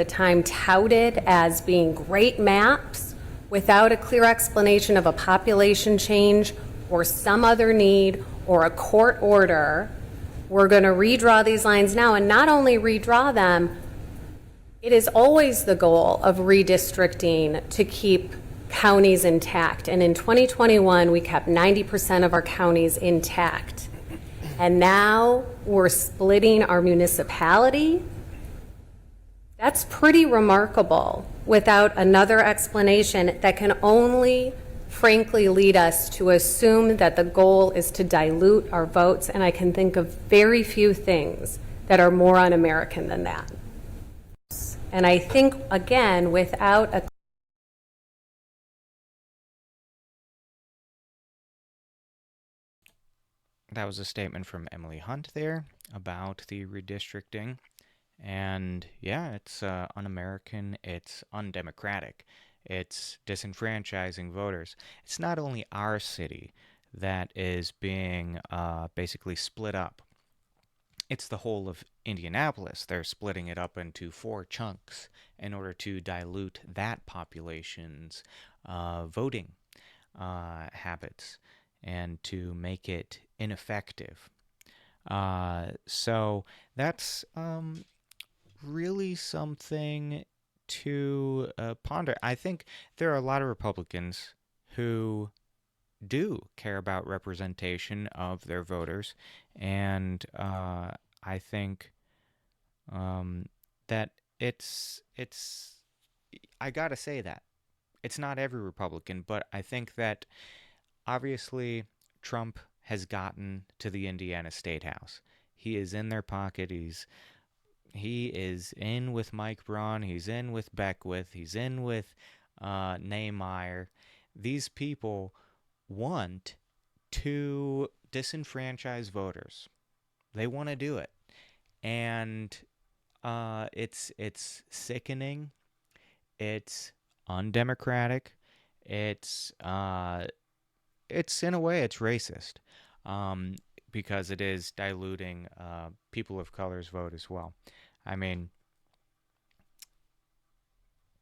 the time touted as being great maps without a clear explanation of a population change or some other need or a court order. We're going to redraw these lines now, and not only redraw them, it is always the goal of redistricting to keep counties intact. And in 2021, we kept 90% of our counties intact. And now we're splitting our municipality. That's pretty remarkable without another explanation that can only, frankly, lead us to assume that the goal is to dilute our votes. And I can think of very few things that are more un-American than that. And I think, again, without a That was a statement from Emily Hunt there about the redistricting. And yeah, it's un-American, it's undemocratic, it's disenfranchising voters. It's not only our city that is being basically split up. It's the whole of Indianapolis. They're splitting it up into 4 chunks in order to dilute that population's voting habits and to make it ineffective. So that's really something to ponder. I think there are a lot of Republicans who do care about representation of their voters, and I think that it's I gotta say that it's not every Republican, but I think that obviously Trump has gotten to the Indiana State House. He is in their pocket. He is in with Mike Braun. He's in with Beckwith. He's in with Nehmeyer. These people want to disenfranchise voters. They want to do it, and it's sickening. It's undemocratic. It's in a way it's racist, because it is diluting people of color's vote as well. I mean,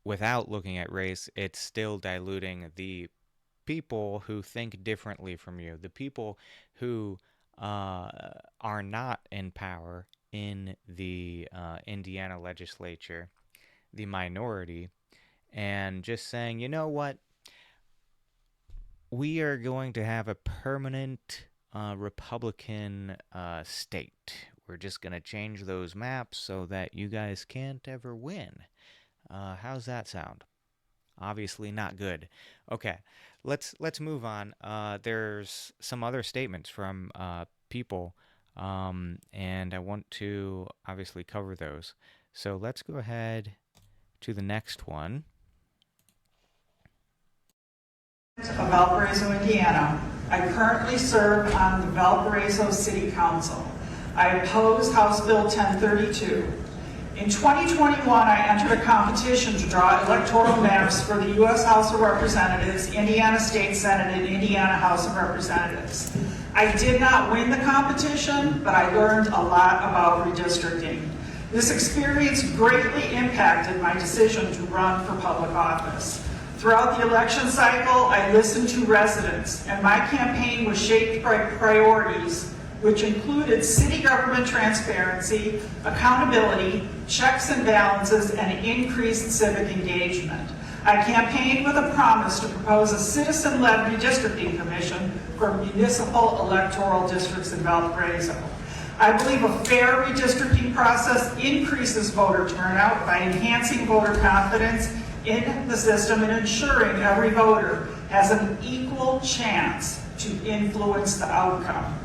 without looking at race, it's still diluting the people who think differently from you, the people who are not in power in the Indiana legislature, the minority, and just saying, you know what, we are going to have a permanent Republican state. We're just going to change those maps so that you guys can't ever win. How's that sound? Obviously not good. Okay, let's move on. There's some other statements from people, and I want to obviously cover those. So let's go ahead to the next one. Of Valparaiso, Indiana. I currently serve on the Valparaiso City Council. I oppose House Bill 1032. In 2021, I entered a competition to draw electoral maps for the U.S. House of Representatives, Indiana State Senate, and Indiana House of Representatives. I did not win the competition, but I learned a lot about redistricting. This experience greatly impacted my decision to run for public office. Throughout the election cycle, I listened to residents, and my campaign was shaped by priorities, which included city government transparency, accountability, checks and balances, and increased civic engagement. I campaigned with a promise to propose a citizen-led redistricting commission for municipal electoral districts in Valparaiso. I believe a fair redistricting process increases voter turnout by enhancing voter confidence in the system and ensuring every voter has an equal chance to influence the outcome.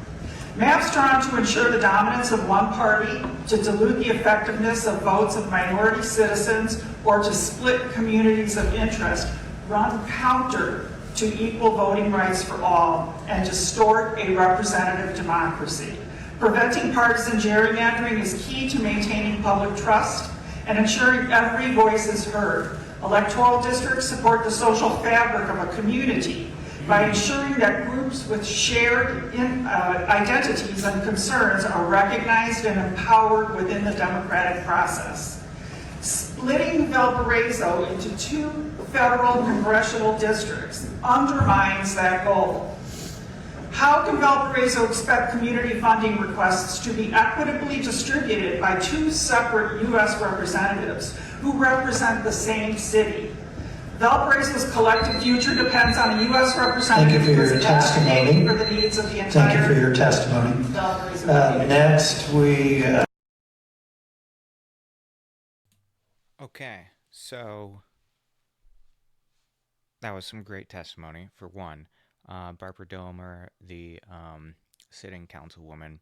Maps drawn to ensure the dominance of one party, to dilute the effectiveness of votes of minority citizens, or to split communities of interest run counter to equal voting rights for all and distort a representative democracy. Preventing partisan gerrymandering is key to maintaining public trust and ensuring every voice is heard. Electoral districts support the social fabric of a community by ensuring that groups with shared identities and concerns are recognized and empowered within the democratic process. Splitting Valparaiso into 2 federal congressional districts undermines that goal. How can Valparaiso expect community funding requests to be equitably distributed by 2 separate U.S. representatives who represent the same city? Valparaiso's collective future depends on a U.S. representative who is advocating for the needs of the entire Thank you for your testimony. Valparaiso community. Next, we... Okay, so that was some great testimony, for one. Barbara Domer, the sitting councilwoman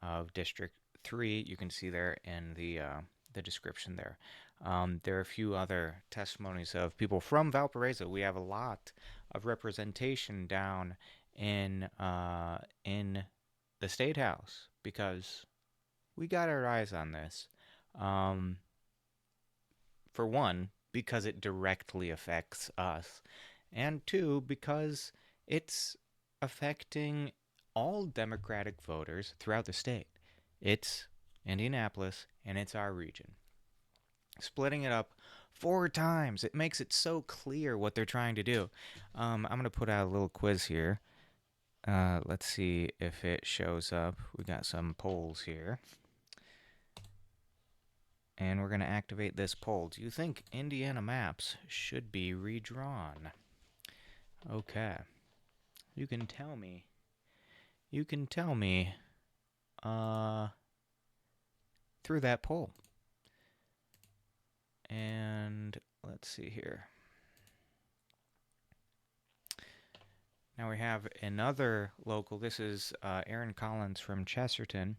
of District 3, you can see there in the description there. There are a few other testimonies of people from Valparaiso. We have a lot of representation down in the State House because we got our eyes on this. For one, because it directly affects us, and 2, because it's affecting all Democratic voters throughout the state. It's Indianapolis, and it's our region. Splitting it up 4 times, it makes it so clear what they're trying to do. I'm going to put out a little quiz here. Let's see if it shows up. We got some polls here. And we're going to activate this poll. Do you think Indiana maps should be redrawn? Okay. You can tell me. Through that poll. And let's see here. Now we have another local. This is Aaron Collins from Chesterton.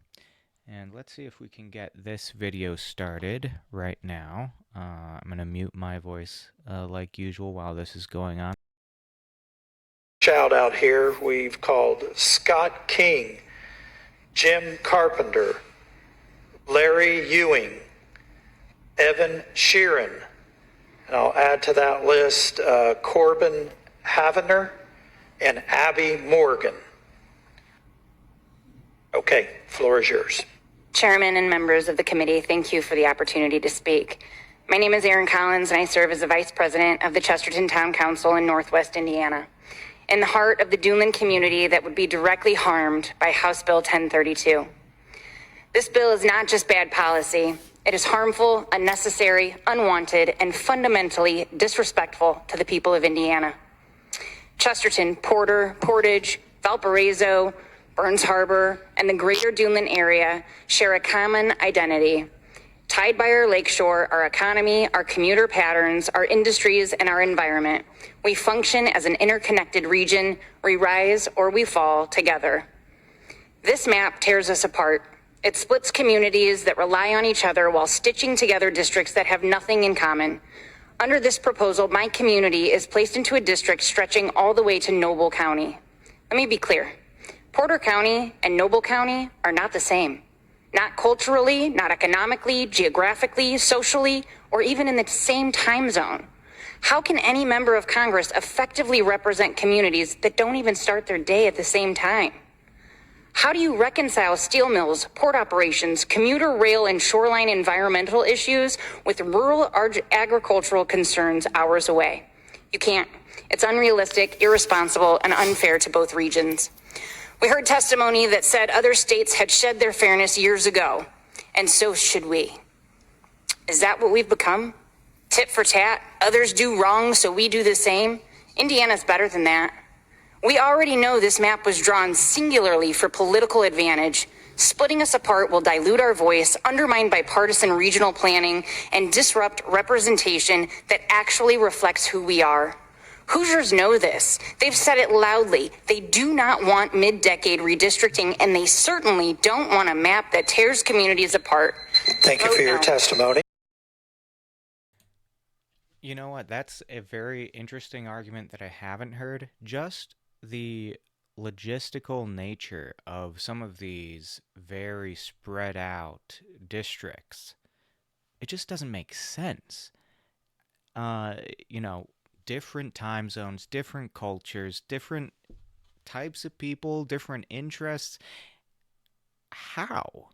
And let's see if we can get this video started right now. I'm going to mute my voice like usual while this is going on. Shout out here, we've called Scott King, Jim Carpenter, Larry Ewing, Evan Sheeran, and I'll add to that list Corbin Havener and Abby Morgan. Okay, floor is yours. Chairman and members of the committee, thank you for the opportunity to speak. My name is Aaron Collins, and I serve as the Vice President of the Chesterton Town Council in Northwest Indiana, in the heart of the Duneland community that would be directly harmed by House Bill 1032. This bill is not just bad policy. It is harmful, unnecessary, unwanted, and fundamentally disrespectful to the people of Indiana. Chesterton, Porter, Portage, Valparaiso, Burns Harbor, and the greater Duneland area share a common identity. Tied by our lakeshore, our economy, our commuter patterns, our industries, and our environment, we function as an interconnected region. We rise or we fall together. This map tears us apart. It splits communities that rely on each other while stitching together districts that have nothing in common. Under this proposal, my community is placed into a district stretching all the way to Noble County. Let me be clear. Porter County and Noble County are not the same. Not culturally, not economically, geographically, socially, or even in the same time zone. How can any member of Congress effectively represent communities that don't even start their day at the same time? How do you reconcile steel mills, port operations, commuter rail and shoreline environmental issues with rural agricultural concerns hours away? You can't. It's unrealistic, irresponsible, and unfair to both regions. We heard testimony that said other states had shed their fairness years ago, and so should we. Is that what we've become? Tit for tat, others do wrong, so we do the same? Indiana's better than that. We already know this map was drawn singularly for political advantage. Splitting us apart will dilute our voice, undermine bipartisan regional planning, and disrupt representation that actually reflects who we are. Hoosiers know this. They've said it loudly. They do not want mid-decade redistricting, and they certainly don't want a map that tears communities apart. Thank you for your testimony. You know what? That's a very interesting argument that I haven't heard. Just the logistical nature of some of these very spread out districts. It just doesn't make sense. Different time zones, different cultures, different types of people, different interests. How?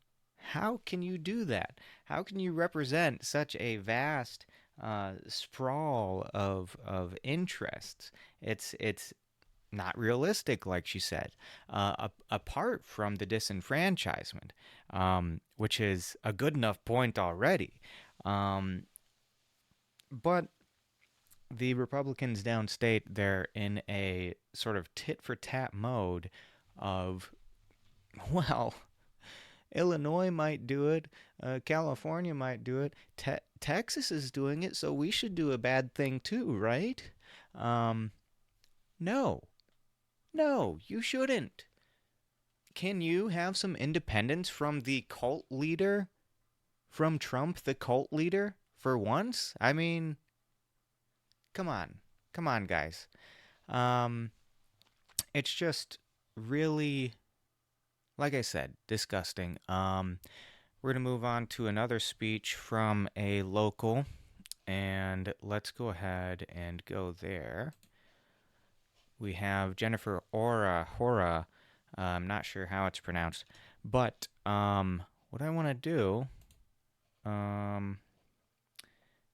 How can you do that? How can you represent such a vast sprawl of interests? It's not realistic, like she said. Apart from the disenfranchisement, which is a good enough point already, but the Republicans downstate, they're in a sort of tit for tat mode of, well, Illinois might do it, California might do it, Texas is doing it, so we should do a bad thing too, right? No. No, you shouldn't. Can you have some independence from the cult leader? From Trump, the cult leader, for once? I mean, come on. Come on, guys. It's just really, like I said, disgusting. We're going to move on to another speech from a local, and let's go ahead and go there. We have Jennifer Hora. I'm not sure how it's pronounced, but what I want to do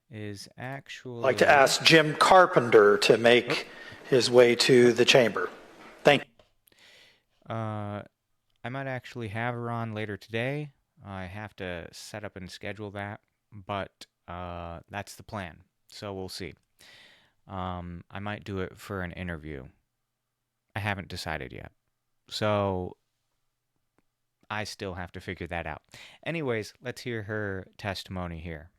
is actually... I'd like to ask Jim Carpenter to make his way to the chamber. Thank you. I might actually have her on later today. I have to set up and schedule that, but that's the plan, so we'll see. I might do it for an interview. I haven't decided yet. So I still have to figure that out. Anyways, let's hear her testimony here.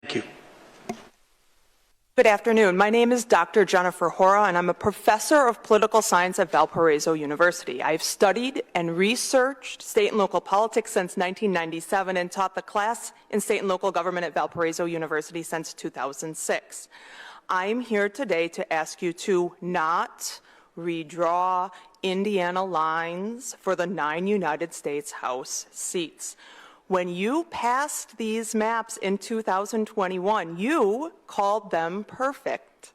Thank you. Good afternoon. My name is Dr. Jennifer Hora, and I'm a professor of political science at Valparaiso University. I've studied and researched state and local politics since 1997 and taught the class in state and local government at Valparaiso University since 2006. I'm here today to ask you to not redraw Indiana lines for the 9 United States House seats. When you passed these maps in 2021, you called them perfect.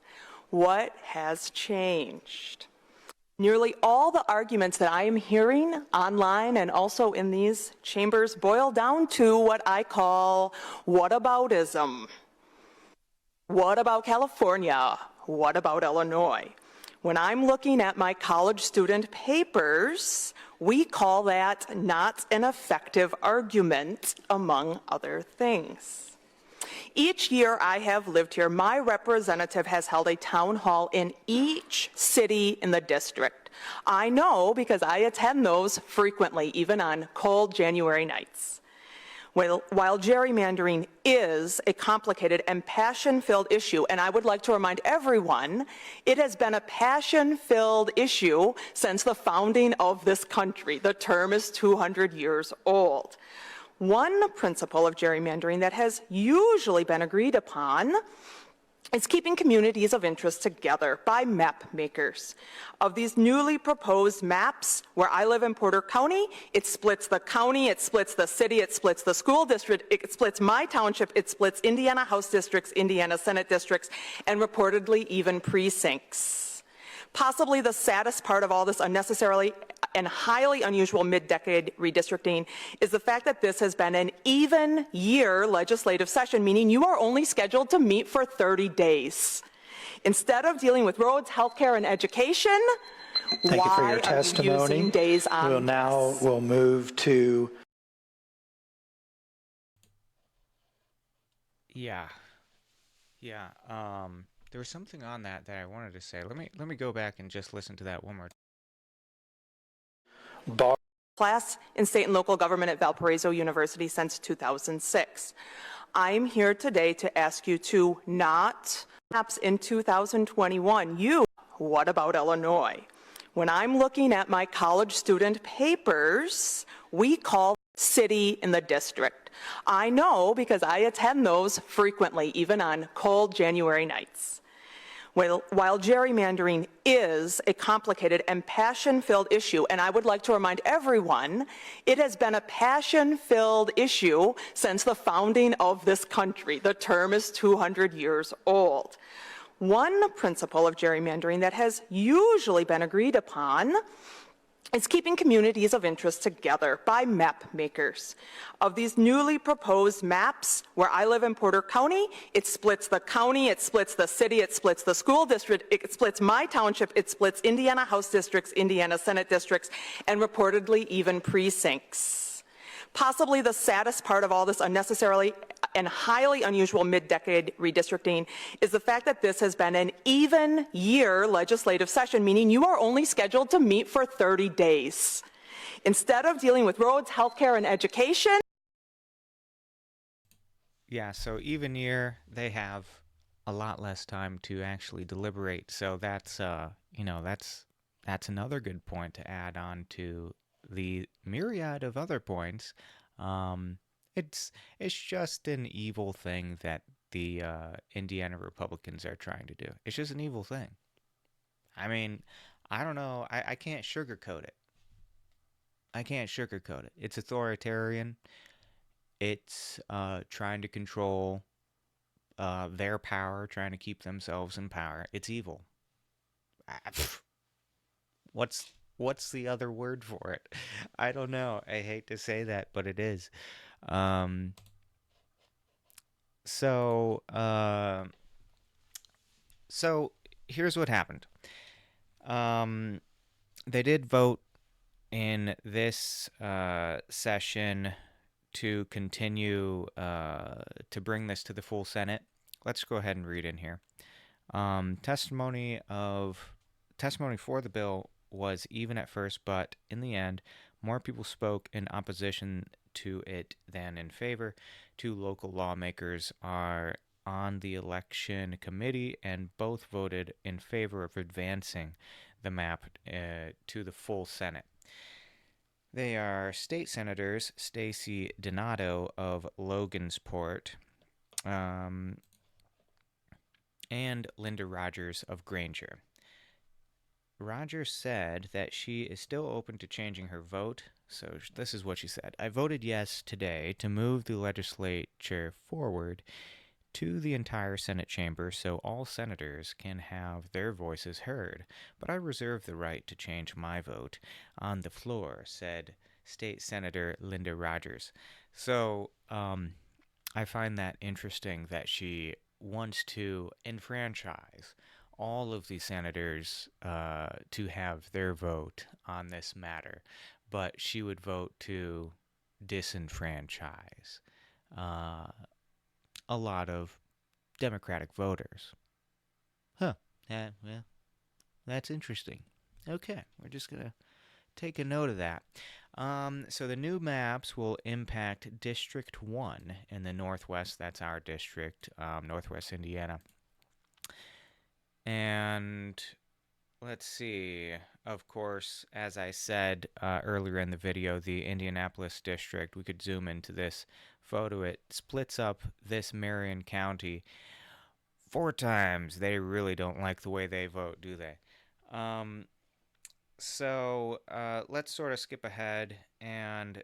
What has changed? Nearly all the arguments that I am hearing online and also in these chambers boil down to what I call whataboutism. What about California? What about Illinois? When I'm looking at my college student papers, we call that not an effective argument, among other things. Each year I have lived here, my representative has held a town hall in each city in the district. I know because I attend those frequently, even on cold January nights. While gerrymandering is a complicated and passion-filled issue, and I would like to remind everyone, it has been a passion-filled issue since the founding of this country. The term is 200 years old. One principle of gerrymandering that has usually been agreed upon is keeping communities of interest together by map makers. Of these newly proposed maps, where I live in Porter County, it splits the county, it splits the city, it splits the school district, it splits my township, it splits Indiana House districts, Indiana Senate districts, and reportedly even precincts. Possibly the saddest part of all this unnecessarily and highly unusual mid-decade redistricting is the fact that this has been an even year legislative session, meaning you are only scheduled to meet for 30 days. Instead of dealing with roads, healthcare, and education, Thank you for why your are testimony. you using days on We'll move to... Yeah. There was something on that I wanted to say. Let me go back and just listen to that one more time. Class in state and local government at Valparaiso University since 2006. I'm here today to ask you to not, perhaps in 2021, what about Illinois? When I'm looking at my college student papers, we call city in the district. I know because I attend those frequently, even on cold January nights. While gerrymandering is a complicated and passion-filled issue, and I would like to remind everyone, it has been a passion-filled issue since the founding of this country. The term is 200 years old. One principle of gerrymandering that has usually been agreed upon is keeping communities of interest together by map makers. Of these newly proposed maps, where I live in Porter County, it splits the county, it splits the city, it splits the school district, it splits my township, it splits Indiana House districts, Indiana Senate districts, and reportedly even precincts. Possibly the saddest part of all this unnecessarily and highly unusual mid-decade redistricting is the fact that this has been an even year legislative session, meaning you are only scheduled to meet for 30 days. Instead of dealing with roads, healthcare, and education. Yeah, so even year, they have a lot less time to actually deliberate. So that's that's another good point to add on to the myriad of other points. Um, it's just an evil thing that the Indiana Republicans are trying to do. It's just an evil thing. I mean, I don't know. I can't sugarcoat it. I can't sugarcoat it. It's authoritarian. It's trying to control their power, trying to keep themselves in power. It's evil. What's what's the other word for it? I don't know. I hate to say that, but it is. Um, so uh, so here's what happened. Um, they did vote in this session to continue to bring this to the full Senate. Let's go ahead and read in here. Testimony for the bill was even at first, but in the end, more people spoke in opposition to it than in favor. Two local lawmakers are on the election committee, and both voted in favor of advancing the map to the full Senate. They are State Senators Stacy Donato of Logansport um, and Linda Rogers of Granger. Rogers said that she is still open to changing her vote. So this is what she said. I voted yes today to move the legislature forward to the entire Senate chamber so all senators can have their voices heard, but I reserve the right to change my vote on the floor, said State Senator Linda Rogers. So I find that interesting that she wants to enfranchise all of the senators to have their vote on this matter, but she would vote to disenfranchise uh, a lot of Democratic voters. Huh. Well, that's interesting. Okay, we're just going to take a note of that. So the new maps will impact District 1 in the Northwest. That's our district, Northwest Indiana. And let's see. Of course, as I said earlier in the video, the Indianapolis district, we could zoom into this photo. It splits up this Marion County 4 times. They really don't like the way they vote, do they? So let's sort of skip ahead and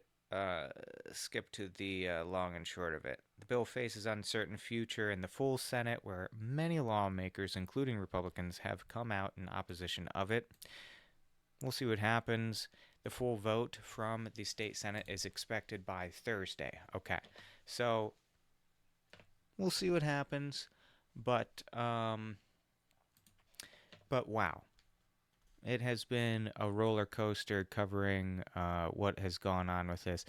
skip to the long and short of it. The bill faces uncertain future in the full Senate, where many lawmakers, including Republicans, have come out in opposition of it. We'll see what happens. The full vote from the state Senate is expected by Thursday. Okay, so we'll see what happens. But wow. It has been a roller coaster covering what has gone on with this.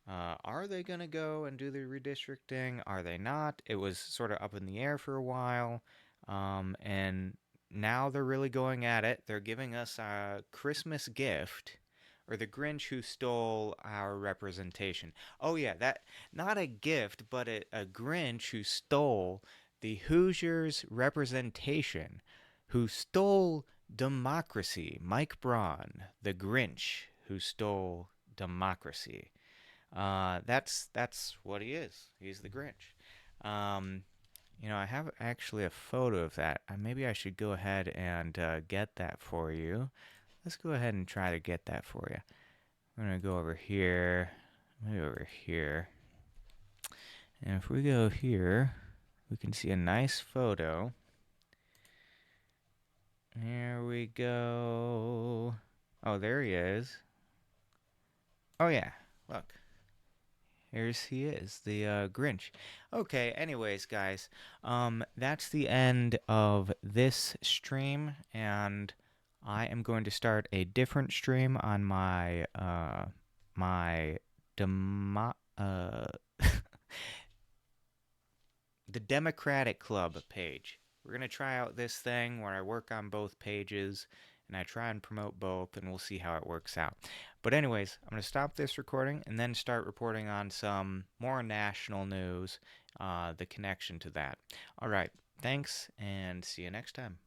Are they going to go and do the redistricting? Are they not? It was sort of up in the air for a while. And now they're really going at it. They're giving us a Christmas gift, or the Grinch who stole our representation. Oh, yeah, that not a gift, but a Grinch who stole the Hoosiers' representation, who stole democracy. Mike Braun, the Grinch who stole democracy. That's what he is. He's the Grinch. I have actually a photo of that. Maybe I should go ahead and get that for you. Let's go ahead and try to get that for you. I'm gonna go over here, maybe over here. And if we go here, we can see a nice photo. Here we go. Oh, there he is. Oh, yeah. Look. He is, the Grinch. Okay, anyways, guys, that's the end of this stream, and I am going to start a different stream on my, my demo- the Democratic Club page. We're going to try out this thing where I work on both pages and I try and promote both, and we'll see how it works out. But anyways, I'm going to stop this recording and then start reporting on some more national news, the connection to that. All right, thanks, and see you next time.